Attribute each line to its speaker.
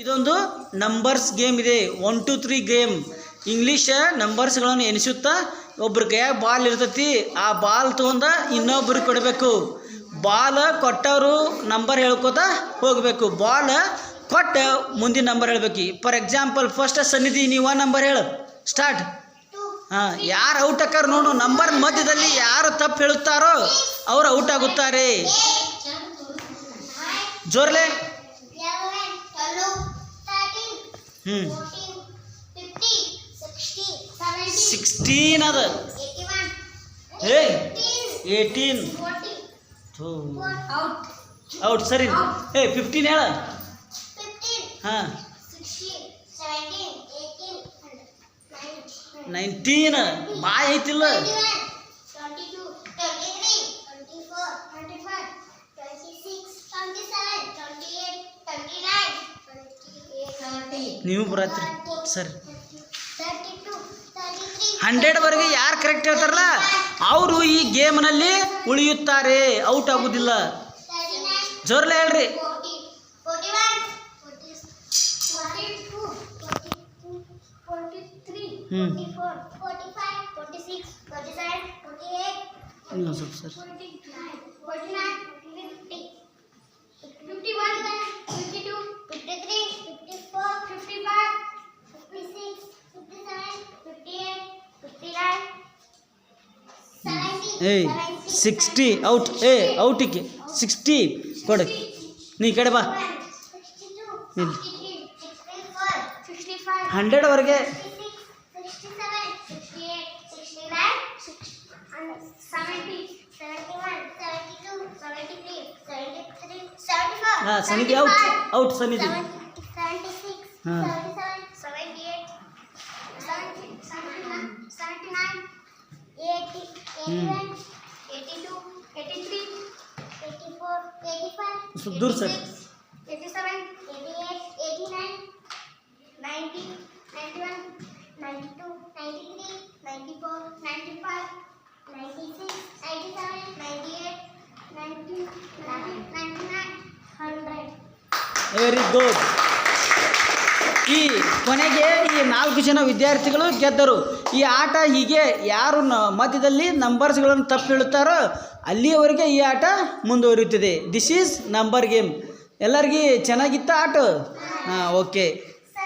Speaker 1: ಇದೊಂದು numbers game ಇದೆ. 1 2 3 game. English ನಂಬರ್ಸ್ಗಳನ್ನು ಎಣಿಸುತ್ತಾ ಒಬ್ರ ಕೈಯಾಗ ಬಾಲ್ ಇರ್ತೈತಿ. ಆ ಬಾಲ್ ತೊಗೊಂಡ ಇನ್ನೊಬ್ರಿಗೆ ಕೊಡಬೇಕು. ಬಾಲ್ ಕೊಟ್ಟವರು ನಂಬರ್ ಹೇಳ್ಕೋತಾ ಹೋಗಬೇಕು. ಬಾಲ್ ಕೊಟ್ಟ ಮುಂದಿನ ನಂಬರ್ ಹೇಳ್ಬೇಕು. ಫಾರ್ ಎಕ್ಸಾಂಪಲ್ ಫಸ್ಟ್ ಸನ್ನಿಧಿ ನೀವು ನಂಬರ್ ಹೇಳು. ಸ್ಟಾರ್ಟ್. ಹಾಂ, ಯಾರು ಔಟ್ ಆಕಾರ ನೋಡು. ನಂಬರ್ ಮಧ್ಯದಲ್ಲಿ ಯಾರು ತಪ್ಪು ಹೇಳುತ್ತಾರೋ ಅವರು ಔಟ್ ಆಗುತ್ತಾರೆ. ಜೋರ್ಲೆ. 16 ಅದ. 18 ಔಟ್. ಸರಿ. 15 ಹೇಳ. ಹಾಂ, 19 ಬಾಯ್ ಐತಿಲ್ಲ. 22 ನೀವು ಬರತ್ರಿ. ಸರಿ. 100ವರೆಗೆ ಯಾರು ಕರೆಕ್ಟ್ ಹೇಳ್ತಾರಲ್ಲ ಅವರು ಈ ಗೇಮ್ನಲ್ಲಿ ಉಳಿಯುತ್ತಾರೆ, ಔಟ್ ಆಗುವುದಿಲ್ಲ. ಜೋರ್ಲೆ ಹೇಳ್ರಿ. 60 ಔಟ್. ಔಟಿಗೆ 60 ಕೊಡು. ನೀ ಕಡೆ ಬಾ. 100ವರೆಗೆ 70 ಸನ್ನಿಧಿ ಔಟ್. ಸನ್ನಿಧಿ. ಹಾಂ, 82 ದೂರ ಸರ್. 87 88 89 90 91 92 93 94 95 96 97 98 90 99 100. Very good. ಈ ಕೊನೆಗೆ ಈ 4 ಜನ ವಿದ್ಯಾರ್ಥಿಗಳು ಗೆದ್ದರು. ಈ ಆಟ ಹೀಗೆ ಯಾರು ಮಧ್ಯದಲ್ಲಿ ನಂಬರ್ಸ್ಗಳನ್ನು ತಪ್ಪು ಹೇಳುತ್ತಾರೋ ಅಲ್ಲಿಯವರೆಗೆ ಈ ಆಟ ಮುಂದುವರಿಯುತ್ತದೆ. This is number game. ಎಲ್ಲರಿಗೂ ಚೆನ್ನಾಗಿತ್ತ ಆಟ? ಹಾಂ, ಓಕೆ.